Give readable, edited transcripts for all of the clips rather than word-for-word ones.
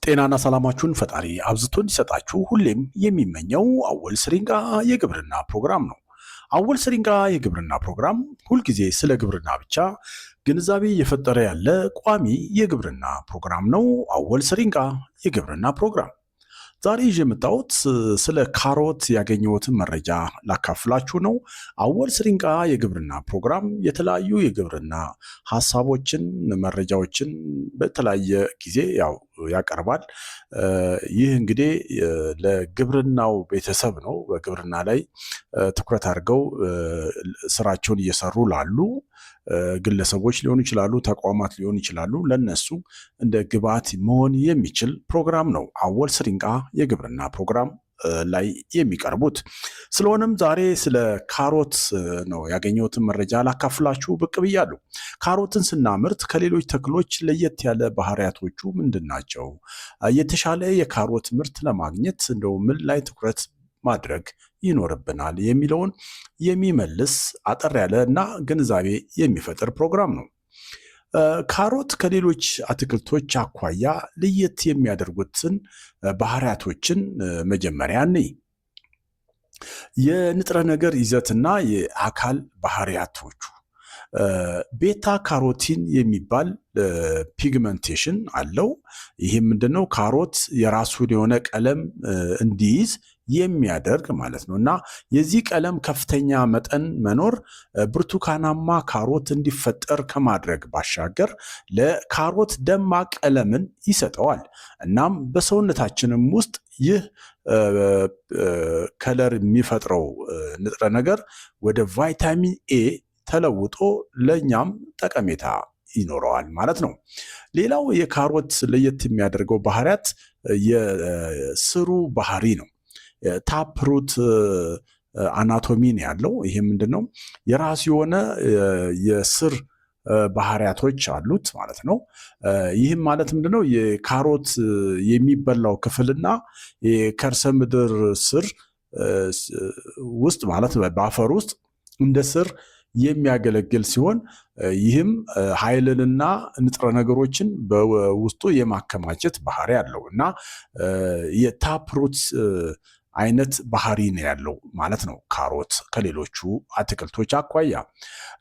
ጤናና ሰላማችሁን ፈጣሪ አብዝቶ እንዲሰጣችሁ ሁሌም የሚመኘው አወል ስሪንጋ የግብርና ፕሮግራም ነው። አወል ስሪንጋ የግብርና ፕሮግራም ሁልጊዜ ስለ ግብርና ብቻ ግንዛቤ እየፈጠረ ያለ ቋሚ የግብርና ፕሮግራም ነው። አወል ስሪንጋ የግብርና ፕሮግራም ዛሬ ይዤ የመጣሁት ስለ ካሮት ያገኘሁትን መረጃ ላካፍላችሁ ነው። አወል ስሪንጋ የግብርና ፕሮግራም የተለያዩ የግብርና ሀሳቦችን፣ መረጃዎችን በተለያየ ጊዜ ያቀርባል። ይህ እንግዲህ ለግብርናው ቤተሰብ ነው። በግብርና ላይ ትኩረት አድርገው ስራቸውን እየሰሩ ላሉ ግለሰቦች ሊሆኑ ይችላሉ፣ ተቋማት ሊሆኑ ይችላሉ። ለነሱ እንደ ግብዓት መሆን የሚችል ፕሮግራም ነው አወል ስሪንጋ የግብርና ፕሮግራም ላይ የሚቀርቡት። ስለሆነም ዛሬ ስለ ካሮት ነው ያገኘሁትን መረጃ ላካፍላችሁ ብቅ ብያለሁ። ካሮትን ስናምርት ከሌሎች ተክሎች ለየት ያለ ባህሪያቶቹ ምንድን ናቸው? የተሻለ የካሮት ምርት ለማግኘት እንደው ምን ላይ ትኩረት ማድረግ ይኖርብናል የሚለውን የሚመልስ አጠር ያለ እና ግንዛቤ የሚፈጥር ፕሮግራም ነው። ካሮት ከሌሎች አትክልቶች አኳያ ለየት የሚያደርጉትን ባህሪያቶችን መጀመሪያ እንይ። የንጥረ ነገር ይዘትና የአካል ባህሪያቶቹ ቤታ ካሮቲን የሚባል ፒግመንቴሽን አለው። ይህም ምንድነው? ካሮት የራሱን የሆነ ቀለም እንዲይዝ የሚያደርግ ማለት ነው እና የዚህ ቀለም ከፍተኛ መጠን መኖር ብርቱካናማ ካሮት እንዲፈጠር ከማድረግ ባሻገር ለካሮት ደማቅ ቀለምን ይሰጠዋል። እናም በሰውነታችንም ውስጥ ይህ ከለር የሚፈጥረው ንጥረ ነገር ወደ ቫይታሚን ኤ ተለውጦ ለኛም ጠቀሜታ ይኖረዋል ማለት ነው። ሌላው የካሮት ለየት የሚያደርገው ባህሪያት የስሩ ባህሪ ነው። ታፕሩት አናቶሚ ነው ያለው። ይሄ ምንድነው? የራሱ የሆነ የስር ባህሪያቶች አሉት ማለት ነው። ይህም ማለት ምንድነው? የካሮት የሚበላው ክፍልና የከርሰ ምድር ስር ውስጥ ማለት በአፈር ውስጥ እንደ ስር የሚያገለግል ሲሆን ይህም ኃይልንና ንጥረ ነገሮችን በውስጡ የማከማቸት ባህሪ ያለው እና የታፕሩት አይነት ባህሪ ነው ያለው ማለት ነው ካሮት ከሌሎቹ አትክልቶች አኳያ።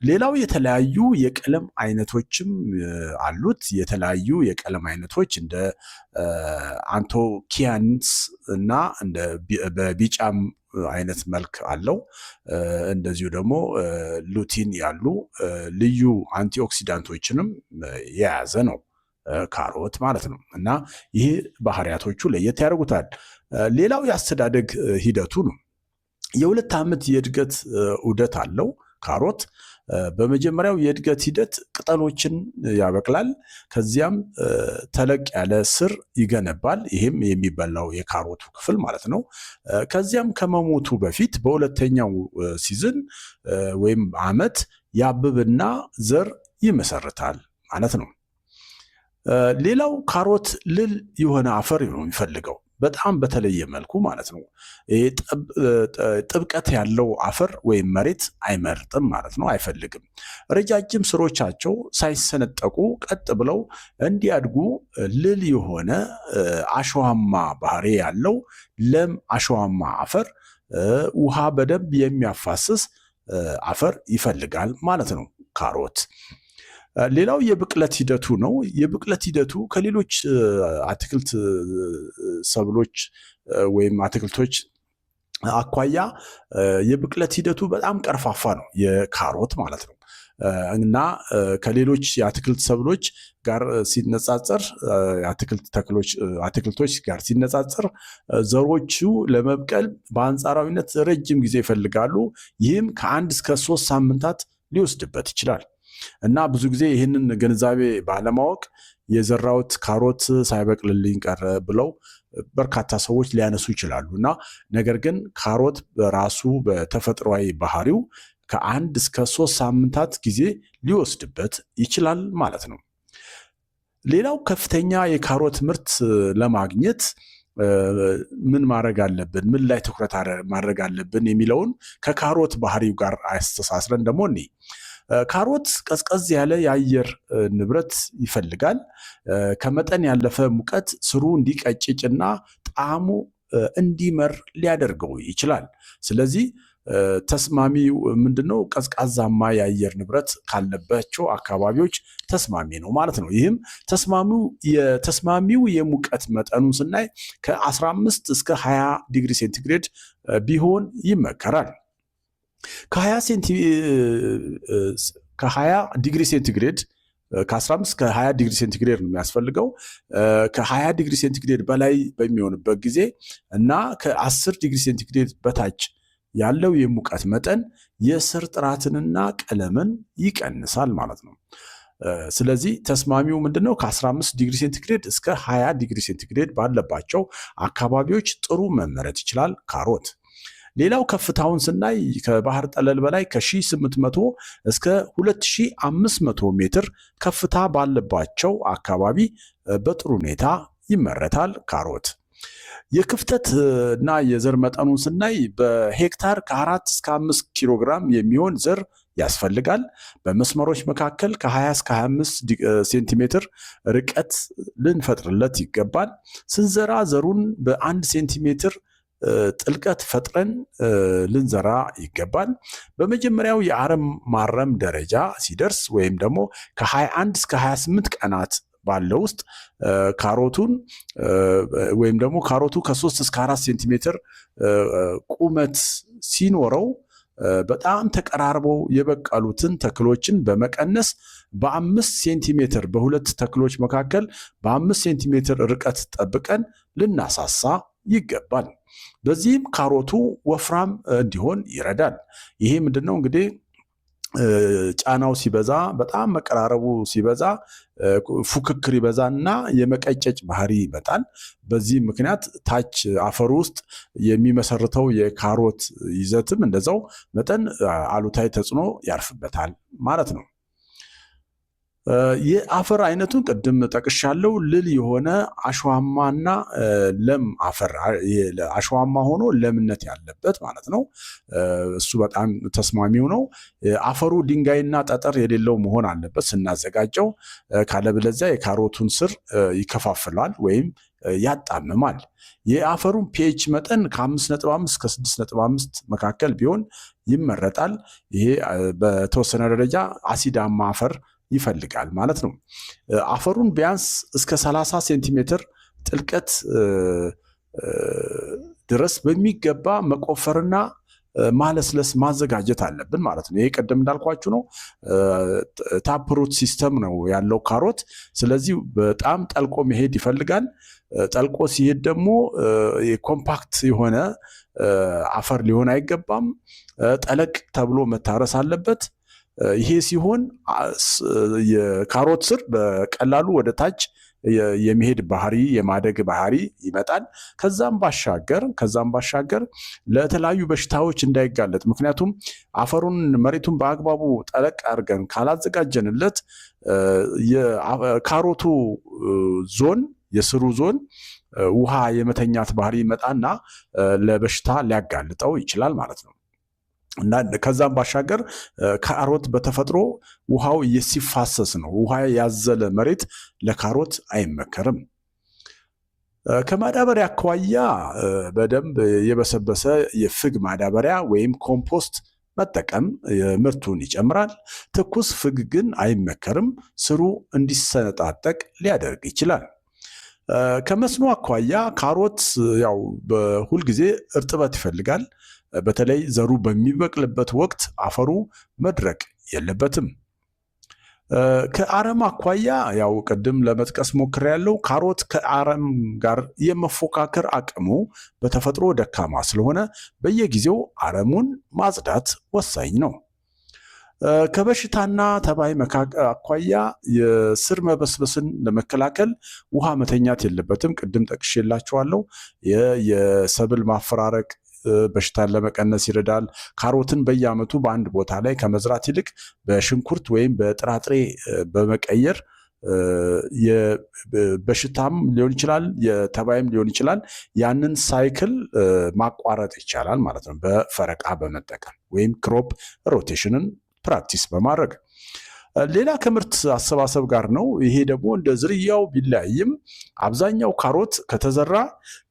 ሌላው የተለያዩ የቀለም አይነቶችም አሉት። የተለያዩ የቀለም አይነቶች እንደ አንቶኪያንስ እና እንደ በቢጫም አይነት መልክ አለው። እንደዚሁ ደግሞ ሉቲን ያሉ ልዩ አንቲኦክሲዳንቶችንም የያዘ ነው ካሮት ማለት ነው እና ይህ ባህሪያቶቹ ለየት ያደርጉታል። ሌላው የአስተዳደግ ሂደቱ ነው። የ2 ዓመት የእድገት ዑደት አለው ካሮት። በመጀመሪያው የእድገት ሂደት ቅጠሎችን ያበቅላል። ከዚያም ተለቅ ያለ ስር ይገነባል። ይህም የሚበላው የካሮቱ ክፍል ማለት ነው። ከዚያም ከመሞቱ በፊት በሁለተኛው ሲዝን ወይም ዓመት ያብብና ዘር ይመሰርታል ማለት ነው። ሌላው ካሮት ልል የሆነ አፈር ነው የሚፈልገው በጣም በተለየ መልኩ ማለት ነው። ጥብቀት ያለው አፈር ወይም መሬት አይመርጥም ማለት ነው፣ አይፈልግም። ረጃጅም ስሮቻቸው ሳይሰነጠቁ ቀጥ ብለው እንዲያድጉ ልል የሆነ አሸዋማ ባህሪ ያለው ለም አሸዋማ አፈር፣ ውሃ በደንብ የሚያፋስስ አፈር ይፈልጋል ማለት ነው ካሮት። ሌላው የብቅለት ሂደቱ ነው። የብቅለት ሂደቱ ከሌሎች አትክልት ሰብሎች ወይም አትክልቶች አኳያ የብቅለት ሂደቱ በጣም ቀርፋፋ ነው የካሮት ማለት ነው እና ከሌሎች የአትክልት ሰብሎች ጋር ሲነጻጸር አትክልቶች ጋር ሲነጻጸር ዘሮቹ ለመብቀል በአንጻራዊነት ረጅም ጊዜ ይፈልጋሉ። ይህም ከ1 እስከ 3 ሳምንታት ሊወስድበት ይችላል። እና ብዙ ጊዜ ይህንን ግንዛቤ ባለማወቅ የዘራውት ካሮት ሳይበቅልልኝ ቀረ ብለው በርካታ ሰዎች ሊያነሱ ይችላሉ እና ነገር ግን ካሮት በራሱ በተፈጥሯዊ ባህሪው ከ1 እስከ 3 ሳምንታት ጊዜ ሊወስድበት ይችላል ማለት ነው። ሌላው ከፍተኛ የካሮት ምርት ለማግኘት ምን ማድረግ አለብን፣ ምን ላይ ትኩረት ማድረግ አለብን የሚለውን ከካሮት ባህሪው ጋር አስተሳስረን ደግሞ ካሮት ቀዝቀዝ ያለ የአየር ንብረት ይፈልጋል። ከመጠን ያለፈ ሙቀት ስሩ እንዲቀጭጭና ጣዕሙ እንዲመር ሊያደርገው ይችላል። ስለዚህ ተስማሚው ምንድነው? ቀዝቃዛማ የአየር ንብረት ካለባቸው አካባቢዎች ተስማሚ ነው ማለት ነው። ይህም ተስማሚው የሙቀት መጠኑን ስናይ ከ15 እስከ 20 ዲግሪ ሴንቲግሬድ ቢሆን ይመከራል። ከ20 ዲግሪ ሴንቲግሬድ ከ15 ከ20 ዲግሪ ሴንቲግሬድ ነው የሚያስፈልገው። ከ20 ዲግሪ ሴንቲግሬድ በላይ በሚሆንበት ጊዜ እና ከ10 ዲግሪ ሴንቲግሬድ በታች ያለው የሙቀት መጠን የስር ጥራትንና ቀለምን ይቀንሳል ማለት ነው። ስለዚህ ተስማሚው ምንድነው? ከ15 ዲግሪ ሴንቲግሬድ እስከ 20 ዲግሪ ሴንቲግሬድ ባለባቸው አካባቢዎች ጥሩ መመረት ይችላል ካሮት። ሌላው ከፍታውን ስናይ ከባህር ጠለል በላይ ከ1800 እስከ 2500 ሜትር ከፍታ ባለባቸው አካባቢ በጥሩ ሁኔታ ይመረታል ካሮት። የክፍተት እና የዘር መጠኑን ስናይ በሄክታር ከ4 እስከ 5 ኪሎ ግራም የሚሆን ዘር ያስፈልጋል። በመስመሮች መካከል ከ20 እስከ 25 ሴንቲሜትር ርቀት ልንፈጥርለት ይገባል። ስንዘራ ዘሩን በ1 ሴንቲሜትር ጥልቀት ፈጥረን ልንዘራ ይገባል። በመጀመሪያው የአረም ማረም ደረጃ ሲደርስ ወይም ደግሞ ከ21 እስከ 28 ቀናት ባለው ውስጥ ካሮቱን ወይም ደግሞ ካሮቱ ከ3 እስከ 4 ሴንቲሜትር ቁመት ሲኖረው በጣም ተቀራርበው የበቀሉትን ተክሎችን በመቀነስ በ5 ሴንቲሜትር በሁለት ተክሎች መካከል በ5 ሴንቲሜትር ርቀት ጠብቀን ልናሳሳ ይገባል። በዚህም ካሮቱ ወፍራም እንዲሆን ይረዳል። ይሄ ምንድነው እንግዲህ ጫናው ሲበዛ በጣም መቀራረቡ ሲበዛ ፉክክር ይበዛና የመቀጨጭ ባህሪ ይመጣል። በዚህ ምክንያት ታች አፈር ውስጥ የሚመሰርተው የካሮት ይዘትም እንደዛው መጠን አሉታዊ ተጽዕኖ ያርፍበታል ማለት ነው። የአፈር አይነቱን ቅድም ጠቅሻለሁ። ልል የሆነ አሸዋማና ለም አፈር፣ አሸዋማ ሆኖ ለምነት ያለበት ማለት ነው። እሱ በጣም ተስማሚው ነው። አፈሩ ድንጋይና ጠጠር የሌለው መሆን አለበት ስናዘጋጀው። ካለበለዚያ የካሮቱን ስር ይከፋፍላል ወይም ያጣምማል። የአፈሩን ፒኤች መጠን ከ5.5 እስከ 6.5 መካከል ቢሆን ይመረጣል። ይሄ በተወሰነ ደረጃ አሲዳማ አፈር ይፈልጋል ማለት ነው። አፈሩን ቢያንስ እስከ 30 ሴንቲሜትር ጥልቀት ድረስ በሚገባ መቆፈርና ማለስለስ ማዘጋጀት አለብን ማለት ነው። ይሄ ቀደም እንዳልኳችሁ ነው። ታፕሩት ሲስተም ነው ያለው ካሮት። ስለዚህ በጣም ጠልቆ መሄድ ይፈልጋል። ጠልቆ ሲሄድ ደግሞ ኮምፓክት የሆነ አፈር ሊሆን አይገባም። ጠለቅ ተብሎ መታረስ አለበት። ይሄ ሲሆን የካሮት ስር በቀላሉ ወደ ታች የሚሄድ ባህሪ የማደግ ባህሪ ይመጣል። ከዛም ባሻገር ለተለያዩ በሽታዎች እንዳይጋለጥ፣ ምክንያቱም አፈሩን መሬቱን በአግባቡ ጠለቅ አድርገን ካላዘጋጀንለት የካሮቱ ዞን የስሩ ዞን ውሃ የመተኛት ባህሪ ይመጣና ለበሽታ ሊያጋልጠው ይችላል ማለት ነው። እና ከዛም ባሻገር ካሮት በተፈጥሮ ውሃው ሲፋሰስ ነው። ውሃ ያዘለ መሬት ለካሮት አይመከርም። ከማዳበሪያ አኳያ በደንብ የበሰበሰ የፍግ ማዳበሪያ ወይም ኮምፖስት መጠቀም ምርቱን ይጨምራል። ትኩስ ፍግ ግን አይመከርም። ስሩ እንዲሰነጣጠቅ ሊያደርግ ይችላል። ከመስኖ አኳያ ካሮት ያው በሁልጊዜ እርጥበት ይፈልጋል። በተለይ ዘሩ በሚበቅልበት ወቅት አፈሩ መድረቅ የለበትም። ከአረም አኳያ ያው ቅድም ለመጥቀስ ሞክሬያለሁ። ካሮት ከአረም ጋር የመፎካከር አቅሙ በተፈጥሮ ደካማ ስለሆነ በየጊዜው አረሙን ማጽዳት ወሳኝ ነው። ከበሽታና ተባይ አኳያ የስር መበስበስን ለመከላከል ውሃ መተኛት የለበትም። ቅድም ጠቅሼላችኋለሁ። የሰብል ማፈራረቅ በሽታን ለመቀነስ ይረዳል። ካሮትን በየዓመቱ በአንድ ቦታ ላይ ከመዝራት ይልቅ በሽንኩርት ወይም በጥራጥሬ በመቀየር የበሽታም ሊሆን ይችላል የተባይም ሊሆን ይችላል ያንን ሳይክል ማቋረጥ ይቻላል ማለት ነው። በፈረቃ በመጠቀም ወይም ክሮፕ ሮቴሽንን ፕራክቲስ በማድረግ ሌላ ከምርት አሰባሰብ ጋር ነው። ይሄ ደግሞ እንደ ዝርያው ቢለያይም አብዛኛው ካሮት ከተዘራ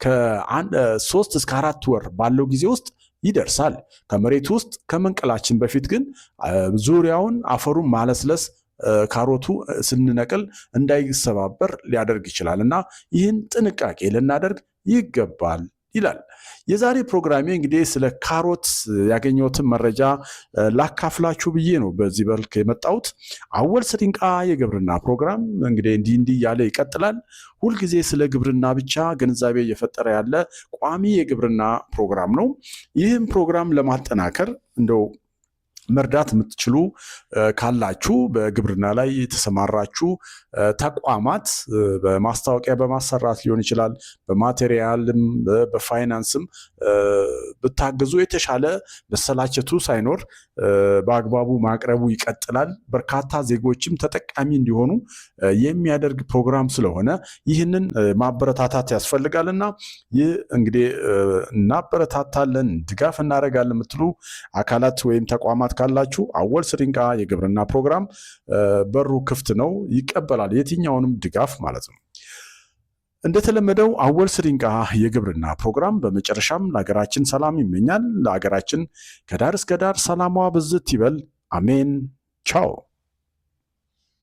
ከ3 እስከ 4 ወር ባለው ጊዜ ውስጥ ይደርሳል። ከመሬት ውስጥ ከመንቀላችን በፊት ግን ዙሪያውን አፈሩን ማለስለስ ካሮቱ ስንነቅል እንዳይሰባበር ሊያደርግ ይችላል እና ይህን ጥንቃቄ ልናደርግ ይገባል ይላል። የዛሬ ፕሮግራሜ እንግዲህ ስለ ካሮት ያገኘሁትን መረጃ ላካፍላችሁ ብዬ ነው በዚህ መልክ የመጣሁት። አወል ስሪንቃ የግብርና ፕሮግራም እንግዲህ እንዲህ እያለ ይቀጥላል። ሁልጊዜ ስለ ግብርና ብቻ ግንዛቤ እየፈጠረ ያለ ቋሚ የግብርና ፕሮግራም ነው። ይህም ፕሮግራም ለማጠናከር እንደው መርዳት የምትችሉ ካላችሁ በግብርና ላይ የተሰማራችሁ ተቋማት በማስታወቂያ በማሰራት ሊሆን ይችላል፣ በማቴሪያልም በፋይናንስም ብታገዙ የተሻለ መሰላቸቱ ሳይኖር በአግባቡ ማቅረቡ ይቀጥላል። በርካታ ዜጎችም ተጠቃሚ እንዲሆኑ የሚያደርግ ፕሮግራም ስለሆነ ይህንን ማበረታታት ያስፈልጋልና ይህ እንግዲህ እናበረታታለን፣ ድጋፍ እናደርጋለን የምትሉ አካላት ወይም ተቋማት ካላችሁ አወል ስሪንቃ የግብርና ፕሮግራም በሩ ክፍት ነው፣ ይቀበላል የትኛውንም ድጋፍ ማለት ነው። እንደተለመደው አወል ስሪንቃ የግብርና ፕሮግራም በመጨረሻም ለሀገራችን ሰላም ይመኛል። ለሀገራችን ከዳር እስከ ዳር ሰላሟ ብዝት ይበል። አሜን። ቻው